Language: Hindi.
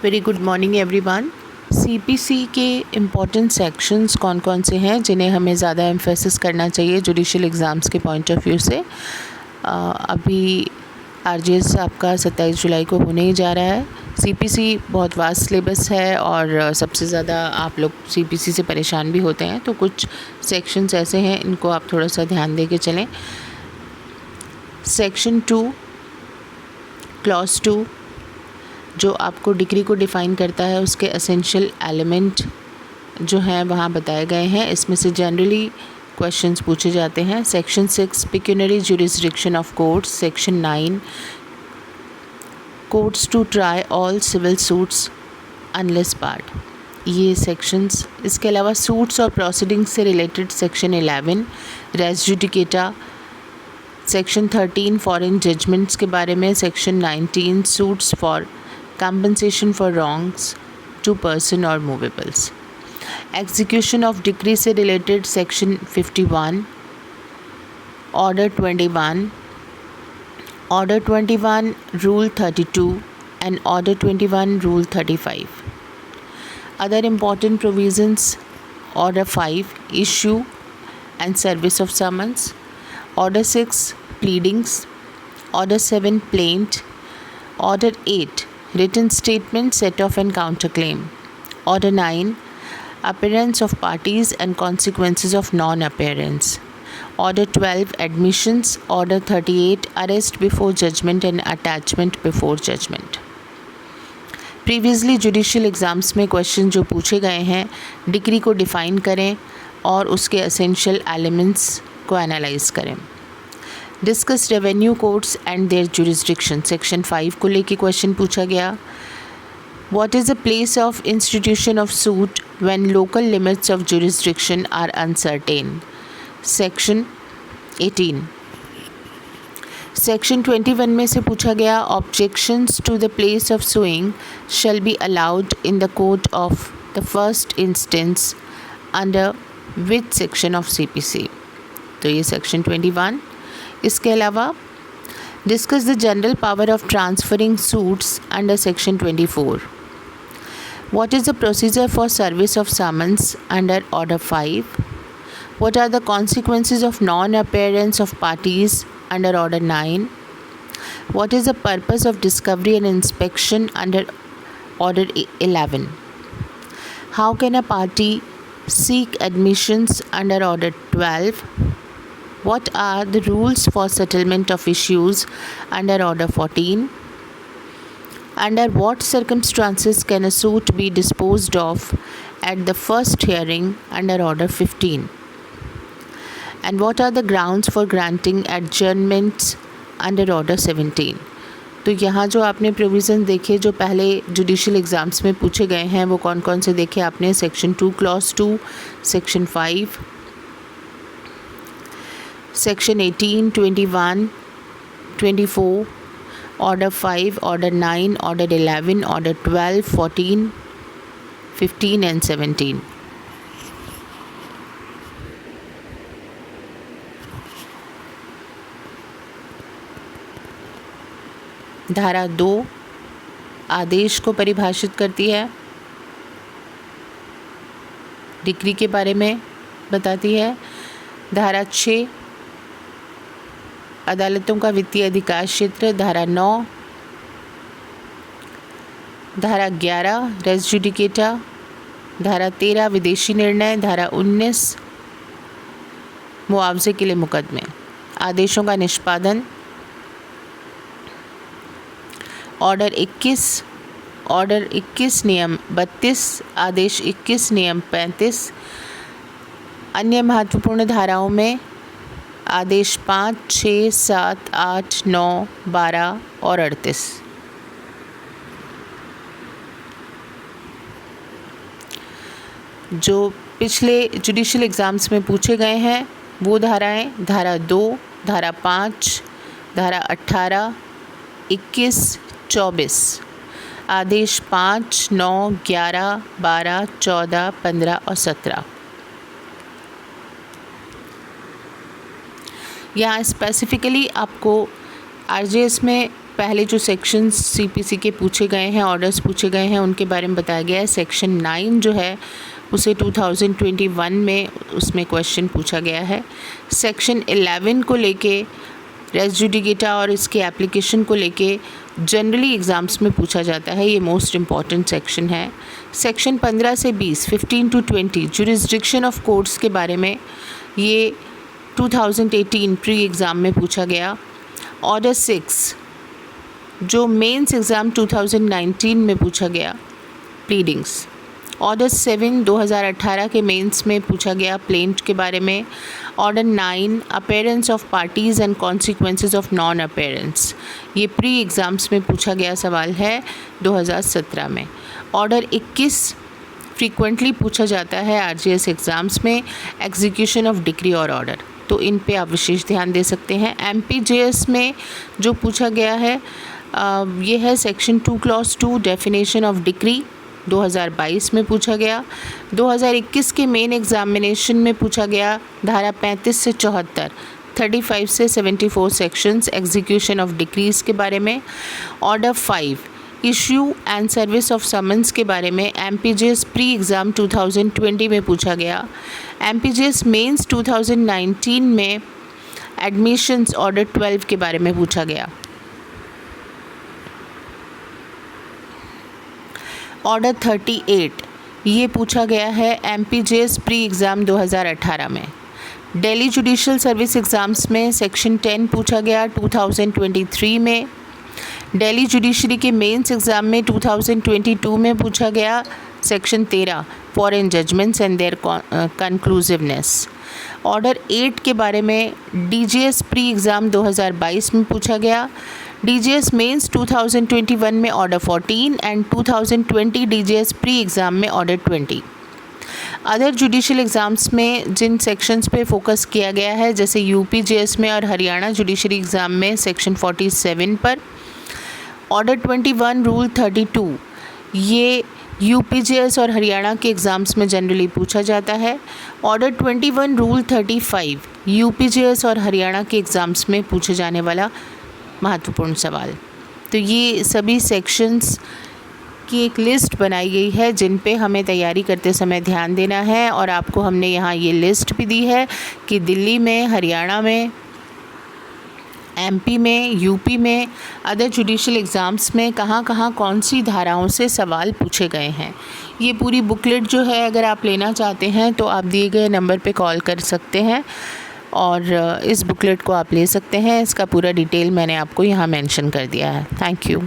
Very good morning everyone. CPC के इम्पॉर्टेंट सेक्शंस कौन कौन से हैं जिन्हें हमें ज़्यादा एम्फेसिस करना चाहिए जुडिशियल एग्ज़ाम्स के पॉइंट ऑफ व्यू से। अभी आरजीएस आपका 27 जुलाई को होने ही जा रहा है। सीपीसी बहुत वास्ट सिलेबस है और सबसे ज़्यादा आप लोग सीपीसी से परेशान भी होते हैं, तो कुछ सेक्शंस ऐसे हैं इनको आप थोड़ा सा ध्यान दे के चलें। सेक्शन 2 क्लॉज 2 जो आपको डिग्री को डिफ़ाइन करता है, उसके एसेंशियल एलिमेंट जो हैं वहाँ बताए गए हैं। इसमें से जनरली क्वेश्चंस पूछे जाते हैं। Section 6 pecuniary jurisdiction of courts. Section 9 courts to try all civil suits unless barred. ये सेक्शंस, इसके अलावा सूट्स और प्रोसीडिंग्स से related section 11 res judicata. Section 13 foreign judgments के बारे में। Section 19 suits for compensation for wrongs to person or movables। Execution of decree से related section 51 order 21 order 21 rule 32 and order 21 rule 35। Other important provisions order 5 issue and service of summons. Order 6 pleadings. Order 7 plaint. Order 8 written statement, set off and counterclaim. Order 9 appearance of parties and consequences of non-appearance. Order 12 admissions. Order 38 arrest before judgment and attachment before judgment. Previously judicial exams में क्वेश्चन जो पूछे गए हैं, डिग्री को डिफ़ाइन करें और उसके एसेंशियल एलिमेंट्स को एनालाइज करें। Discuss revenue courts and their jurisdiction. Section 5 को लेके क्वेश्चन पूछा गया। What is the place of institution of suit when local limits of jurisdiction are uncertain. Section 18। Section 21 में से पूछा गया objections to the place of suing shall be allowed in the court of the first instance under which section of CPC. तो ये सेक्शन 21। इसके अलावा discuss the general power of transferring suits under section 24। What is the procedure for service of summons under order 5। What are the consequences of non appearance of parties under order 9। What is the purpose of discovery and inspection under order 11। How can a party seek admissions under order 12. What are the rules for settlement of issues under order 14? Under what circumstances can a suit be disposed of at the first hearing under order 15? And what are the grounds for granting adjournments under order 17? तो यहाँ जो आपने प्रोविज़न देखे जो पहले जुडिशियल एग्ज़ाम्स में पूछे गए हैं वो कौन कौन से देखे आपने। Section 2 clause 2, section 5, section 18, 21, 24, order 5, order 9, order 11, order 12, 14, 15 and 17। धारा 2 आदेश को परिभाषित करती है, डिक्री के बारे में बताती है। धारा 6 अदालतों का वित्तीय अधिकार क्षेत्र। धारा 9, धारा 11 रेस जुडिकेटा। धारा 13 विदेशी निर्णय। धारा 19 मुआवजे के लिए मुकदमे। आदेशों का निष्पादन। ऑर्डर 21 नियम 32, आदेश 21 नियम 35। अन्य महत्वपूर्ण धाराओं में आदेश 5, 6, 7, 8, 9, 12 और 38। जो पिछले जुडिशियल एग्ज़ाम्स में पूछे गए हैं वो धाराएं, धारा 2, धारा 5, धारा 18, 21, 24, आदेश 5, 9, 11, 12, 14, 15 और 17। यहाँ स्पेसिफ़िकली आपको आरजीएस में पहले जो सेक्शंस सीपीसी के पूछे गए हैं, ऑर्डर्स पूछे गए हैं, उनके बारे में बताया गया है। सेक्शन 9 जो है उसे 2021 में उसमें क्वेश्चन पूछा गया है। सेक्शन 11 को लेके रेस जुडिकेटा और इसके एप्लीकेशन को लेके जनरली एग्ज़ाम्स में पूछा जाता है, ये मोस्ट इम्पॉर्टेंट सेक्शन है। सेक्शन 15 से 20, 15 to 20 जुरिस्डिक्शन ऑफ कोर्ट्स के बारे में, ये 2018 प्री एग्ज़ाम में पूछा गया। ऑर्डर 6 जो मेंस एग्ज़ाम 2019 में पूछा गया, प्लीडिंग्स। ऑर्डर 7 2018 के मेंस में पूछा गया, प्लेंट के बारे में। Order 9 appearance of parties and consequences of non appearance, ये प्री एग्ज़ाम्स में पूछा गया सवाल है 2017 में। ऑर्डर 21 फ्रीक्वेंटली पूछा जाता है आरजीएस एग्ज़ाम्स में, एग्जीक्यूशन ऑफ डिक्री और ऑर्डर, तो इन पे आप विशेष ध्यान दे सकते हैं। एमपीजेएस में जो पूछा गया है ये है section 2 clause 2 definition of decree, 2022 में पूछा गया। 2021 के मेन एग्जामिनेशन में पूछा गया धारा 35 से 74, 35 से 74 सेक्शंस एग्जीक्यूशन ऑफ डिक्रीज के बारे में। Order 5 issue and service of summons के बारे में एमपीजेएस प्री एग्ज़ाम 2020 में पूछा गया। एमपीजेएस मेंस 2019 में एडमिशंस ऑर्डर 12 के बारे में पूछा गया। ऑर्डर 38 ये पूछा गया है एमपीजेएस प्री एग्ज़ाम 2018 में। दिल्ली जुडिशियल सर्विस एग्ज़ाम्स में सेक्शन 10 पूछा गया 2023 में। दिल्ली जुडिशरी के मेंस एग्ज़ाम में 2022 में पूछा गया section 13 foreign judgments and their conclusiveness. Order 8 के बारे में डीजीएस प्री एग्ज़ाम 2022 में पूछा गया। डीजीएस मेंस 2021 में order 14 and 2020 DGS pre exam में ऑर्डर 20। अदर जुडिशियल एग्ज़ाम्स में जिन सेक्शंस पे फोकस किया गया है, जैसे यूपीजेएस में और हरियाणा जुडिशरी एग्ज़ाम में सेक्शन 47 पर। ऑर्डर 21 रूल 32 ये यूपीजेएस और हरियाणा के एग्ज़ाम्स में जनरली पूछा जाता है। ऑर्डर 21 रूल 35 यूपीजेएस और हरियाणा के एग्ज़ाम्स में पूछे जाने वाला महत्वपूर्ण सवाल। तो ये सभी सेक्शंस की एक लिस्ट बनाई गई है जिन पे हमें तैयारी करते समय ध्यान देना है, और आपको हमने यहाँ ये लिस्ट भी दी है कि दिल्ली में, हरियाणा में, एमपी में, यूपी में, अदर जुडिशियल एग्ज़ाम्स में कहाँ कहाँ कौन सी धाराओं से सवाल पूछे गए हैं। ये पूरी बुकलेट जो है अगर आप लेना चाहते हैं तो आप दिए गए नंबर पे कॉल कर सकते हैं और इस बुकलेट को आप ले सकते हैं। इसका पूरा डिटेल मैंने आपको यहाँ मेंशन कर दिया है। Thank you.